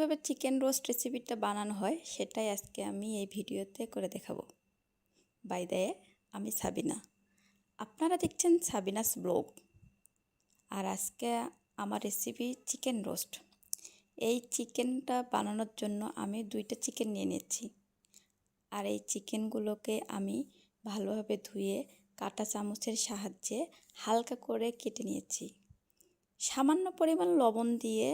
কিভাবে chicken roast রেসিপিটা বানানো হয় সেটাই আজকে আমি এই ভিডিওতে করে দেখাবো। বাই দ্য ওয়ে, আমি সাবিনা, আপনারা দেখছেন সাবিনাস ব্লগ। আর আজকে আমার রেসিপি চিকেন রোস্ট। এই চিকেনটা বানানোর জন্য আমি 2টা চিকেন নিয়ে নিয়েছি। আর এই চিকেনগুলোকে আমি ভালোভাবে ধুয়ে কাঁটা চামচের সাহায্যে হালকা করে কেটে নিয়েছি। সামান্য পরিমাণ লবণ দিয়ে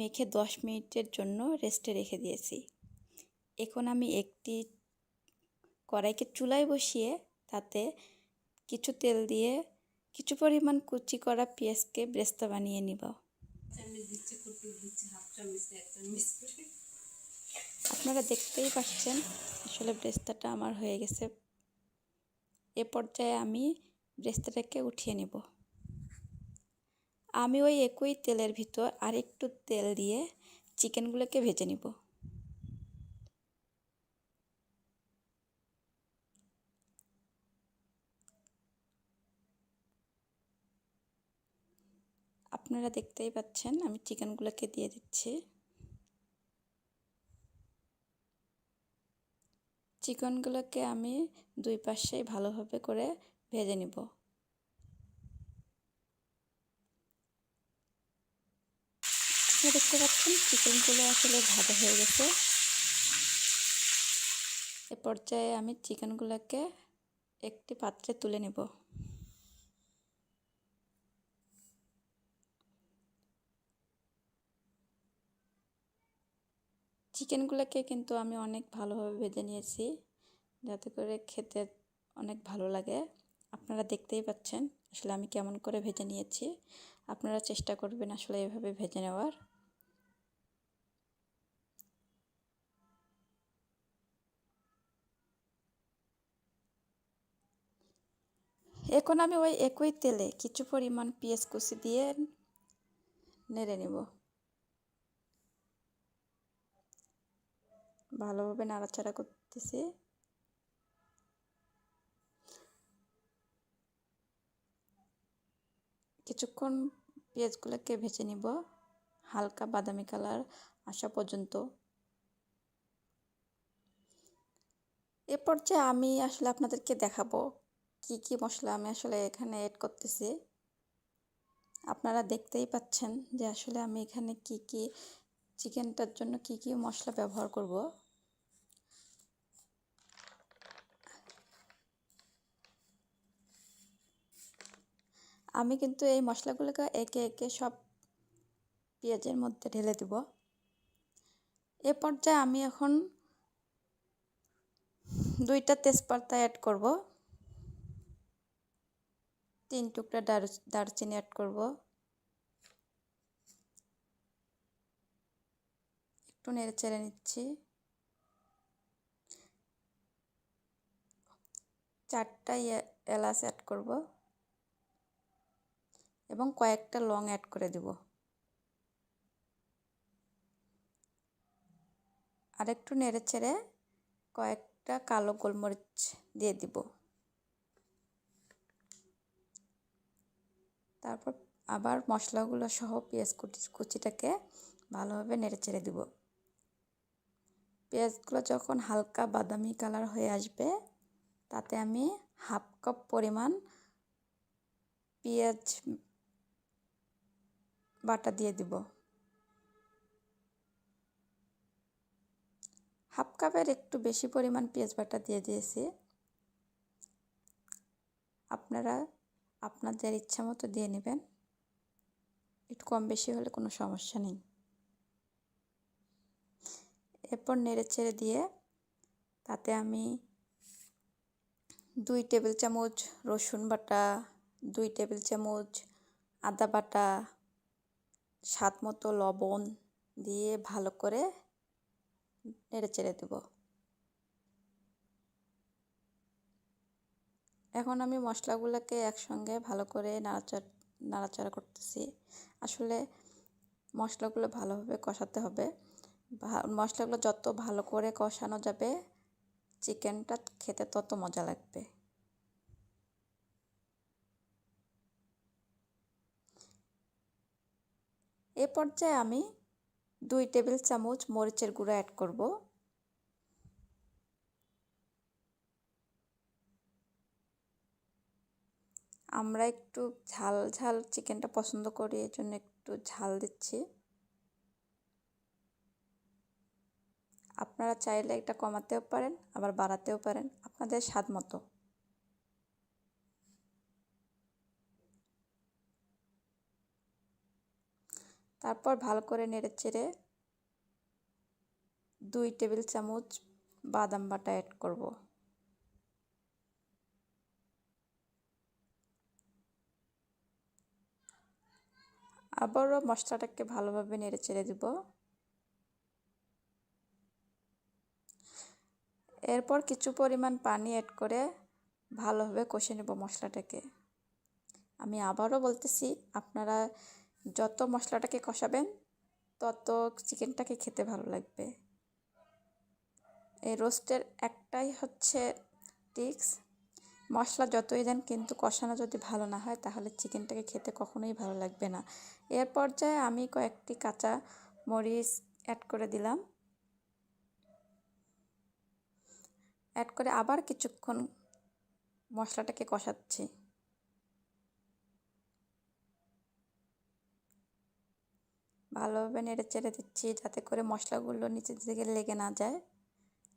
মেখে 10 মিনিটের জন্য রেস্টে রেখে দিয়েছি। এখন আমি একটি কড়াইকে চুলায় বসিয়ে তাতে কিছু তেল দিয়ে কিছু পরিমাণ কুচি করা পেঁয়াজকে ব্রেস্তা বানিয়ে নিব। আপনারা দেখতেই পাচ্ছেন আসলে ব্রেস্তাটা আমার হয়ে গেছে। এ পর্যায়ে আমি ব্রেস্তাটাকে উঠিয়ে নিব। আমি ওই একই তেলের ভিতর আরেকটু তেল দিয়ে চিকেনগুলোকে ভেজে নিব। আপনারা দেখতেই পাচ্ছেন আমি চিকেনগুলোকে দিয়ে দিচ্ছি। চিকেনগুলোকে আমি দুই পাশেই ভালোভাবে করে ভেজে নিব। আপনারা দেখতে পাচ্ছেন চিকেনগুলো আসলে ভাজা হয়ে গেছে। এ পর্যায়ে আমি চিকেনগুলোকে একটি পাত্রে তুলে নেব। চিকেনগুলোকে কিন্তু আমি অনেক ভালোভাবে ভেজে নিয়েছি, যাতে করে খেতে অনেক ভালো লাগে। আপনারা দেখতেই পাচ্ছেন আসলে আমি কেমন করে ভেজে নিয়েছি। আপনারা চেষ্টা করবেন আসলে এভাবে ভেজে নেওয়ার। এখন আমি ওই একই তেলে কিছু পরিমাণ পেঁয়াজ কুচি দিয়ে নেড়ে নেব। ভালোভাবে নাড়াচাড়া করতেছি। কিছুক্ষণ পেঁয়াজগুলোকে ভেজে নিব হালকা বাদামি কালার আসা পর্যন্ত। এ পর্যায়ে আমি আসলে আপনাদেরকে দেখাবো কি কি মশলা আমি আসলে এখানে অ্যাড করতেছি। আপনারা দেখতেই পাচ্ছেন যে আসলে আমি এখানে কি কি চিকেনটার জন্য কি কি মশলা ব্যবহার করব। আমি কিন্তু এই মশলাগুলোকে একে একে সব পেঁয়াজের মধ্যে ঢেলে দেব। এ পর্যায়ে আমি এখন 2টা তেজপাতা অ্যাড করব, 3 টুকরা দারচিনি অ্যাড করব, একটু নেড়ে চেড়ে নিচ্ছি। 4টা এলাচ অ্যাড করব এবং কয়েকটা লং অ্যাড করে দেব। আর একটু নেড়ে চেড়ে কয়েকটা কালো গোলমরিচ দিয়ে দিব। তারপর আবার মশলাগুলো সহ পেঁয়াজ কুচিটাকে ভালোভাবে নেড়ে চেড়ে দিব। পেঁয়াজগুলো যখন হালকা বাদামি কালার হয়ে আসবে তাতে আমি হাফ কাপ পরিমাণ পেঁয়াজ বাটা দিয়ে দিব। হাফ কাপের একটু বেশি পরিমাণ পেঁয়াজ বাটা দিয়ে দিয়েছি। আপনারা আপনাদের ইচ্ছা মতো দিয়ে নেবেন, একটু কম বেশি হলে কোনো সমস্যা নেই। এরপর নেড়ে চেড়ে দিয়ে তাতে আমি 2 টেবিল চামচ রসুন বাটা, 2 টেবিল চামচ আদা বাটা, স্বাদ মতো লবণ দিয়ে ভালো করে নেড়ে চেড়ে দেব। এখন আমি মশলাগুলোকে একসঙ্গে ভালো করে নাড়াচাড়া করতেছি। আসলে মশলাগুলো ভালোভাবে কষাতে হবে। মশলাগুলো যত ভালো করে কষানো যাবে চিকেনটা খেতে তত মজা লাগবে। এ পর্যায়ে আমি 2 টেবিল চামচ মরিচের গুঁড়া অ্যাড করব। আমরা একটু ঝাল ঝাল চিকেনটা পছন্দ করি, এর জন্য একটু ঝাল দিচ্ছি। আপনারা চাইলে এটা কমাতেও পারেন, আবার বাড়াতেও পারেন, আপনাদের স্বাদ মতো। তারপর ভালো করে নেড়েচেড়ে 2 টেবিল চামচ বাদাম বাটা অ্যাড করব। আবারও মশলাটাকে ভালোভাবে নেড়েচেড়ে দিব। এরপর কিছু পরিমাণ পানি অ্যাড করে ভালোভাবে কষে নেব মশলাটাকে। আমি আবারও বলতেছি, আপনারা যত মশলাটাকে কষাবেন তত চিকেনটাকে খেতে ভালো লাগবে। এই রোস্টের একটাই হচ্ছে টিপস, মশলা যতই দেন কিন্তু কষানো যদি ভালো না হয় তাহলে চিকেনটাকে খেতে কখনোই ভালো লাগবে না। এর পর্যায়ে আমি কয়েকটি কাঁচা মরিচ অ্যাড করে দিলাম। অ্যাড করে আবার কিছুক্ষণ মশলাটাকে কষাচ্ছি। ভালোভাবে নেড়ে চেড়ে দিচ্ছি যাতে করে মশলাগুলো নিচে থেকে লেগে না যায়,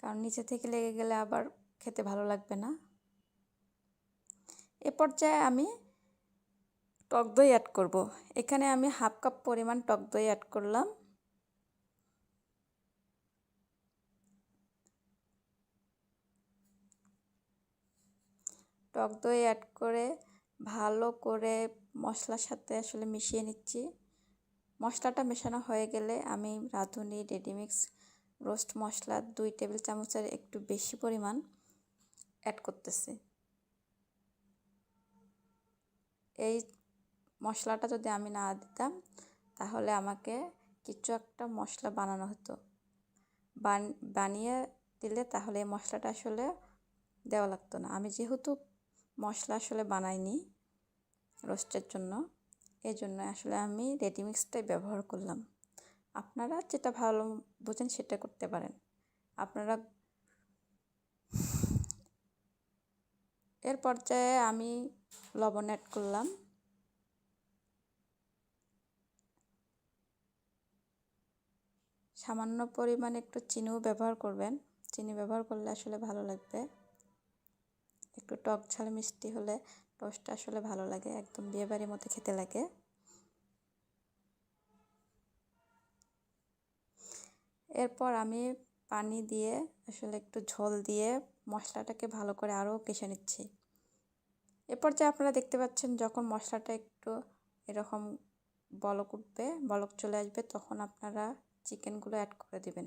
কারণ নিচে থেকে লেগে গেলে আবার খেতে ভালো লাগবে না। এ পর্যায়ে আমি টক দই অ্যাড করব। এখানে আমি হাফ কাপ পরিমাণ টক দই অ্যাড করলাম। টক দই অ্যাড করে ভালো করে মশলার সাথে আসলে মিশিয়ে নিচ্ছি। মশলাটা মেশানো হয়ে গেলে আমি রাঁধুনি রেডিমিক্স রোস্ট মশলা 2 টেবিল চামচের একটু বেশি পরিমাণ অ্যাড করতেছি। এই মশলাটা যদি আমি না দিতাম তাহলে আমাকে কিছু একটা মশলা বানানো হতো, বানিয়ে দিলে তাহলে এই মশলাটা আসলে দেওয়া লাগতো না। আমি যেহেতু মশলা আসলে বানাইনি রোস্টের জন্য, এই জন্য আসলে আমি রেডিমিক্সটাই ব্যবহার করলাম। আপনারা যেটা ভালো বোঝেন সেটা করতে পারেন। আপনারা এর পর্যায়ে আমি লবণ অ্যাড করলাম। সামান্য পরিমাণে একটু চিনিও ব্যবহার করবেন, চিনি ব্যবহার করলে আসলে ভালো লাগবে। একটু টক ঝাল মিষ্টি হলে টোস্টটা আসলে ভালো লাগে, একদম বিয়েবাড়ির মতো খেতে লাগে। এরপর আমি পানি দিয়ে আসলে একটু ঝোল দিয়ে মশলাটাকে ভালো করে আরও কষে নিচ্ছি। এরপর যে আপনারা দেখতে পাচ্ছেন যখন মশলাটা একটু এরকম বলক উঠবে, বলক চলে আসবে, তখন আপনারা চিকেনগুলো অ্যাড করে দিবেন।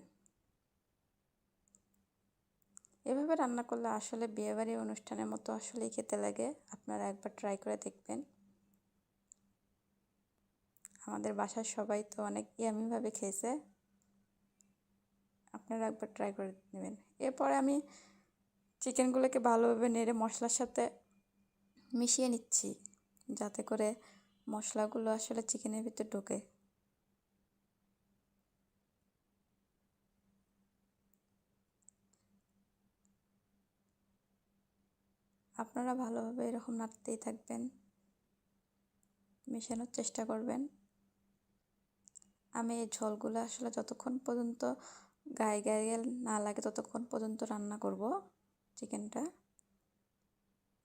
এভাবে রান্না করলে আসলে বিয়েবাড়ির অনুষ্ঠানের মতো আসলেই খেতে লাগে। আপনারা একবার ট্রাই করে দেখবেন। আমাদের বাসার সবাই তো অনেক ইয়ামিভাবে খেয়েছে, আপনারা একবার ট্রাই করে নেবেন। এরপরে আমি চিকেনগুলোকে ভালোভাবে নেড়ে মশলার সাথে মিশিয়ে নিচ্ছি যাতে করে মশলাগুলো আসলে চিকেনের ভিতরে ঢোকে। আপনারা ভালোভাবে এরকম নাড়তেই থাকবেন, মেশানোর চেষ্টা করবেন। আমি এই ঝোলগুলো আসলে যতক্ষণ পর্যন্ত গায়ে গায়ে না লাগে ততক্ষণ পর্যন্ত রান্না করব চিকেনটা।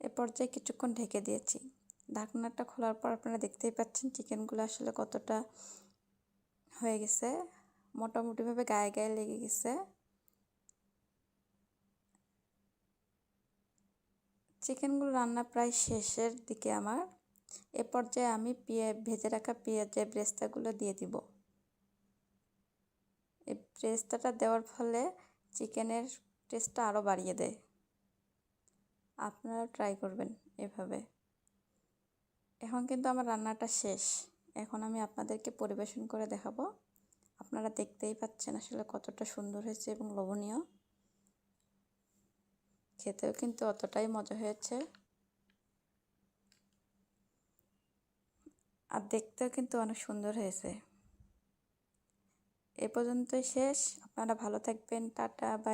এ পর্যায়ে কিছুক্ষণ ঢেকে দিয়েছি। ঢাকনাটা খোলার পর আপনারা দেখতেই পাচ্ছেন চিকেনগুলো আসলে কতটা হয়ে গেছে, মোটামুটিভাবে গায়ে গায়ে লেগে গেছে। চিকেনগুলো রান্না প্রায় শেষের দিকে আমার। এ পর্যায়ে আমি ভেজে রাখা পেঁয়াজের ব্রেস্তাগুলো দিয়ে দিব। এই ব্রেস্তাটা দেওয়ার ফলে চিকেনের টেস্টটা আরও বাড়িয়ে দেয়। আপনারা ট্রাই করবেন এভাবে। এখন কিন্তু আমার রান্নাটা শেষ, এখন আমি আপনাদেরকে পরিবেশন করে দেখাবো। আপনারা দেখতেই পাচ্ছেন আসলে কতটা সুন্দর হয়েছে এবং লোভনীয়, খেতেও কিন্তু অতটাই মজা হয়েছে আর দেখতেও কিন্তু অনেক সুন্দর হয়েছে। এ পর্যন্তই শেষ। আপনারা ভালো থাকবেন। Tata, by.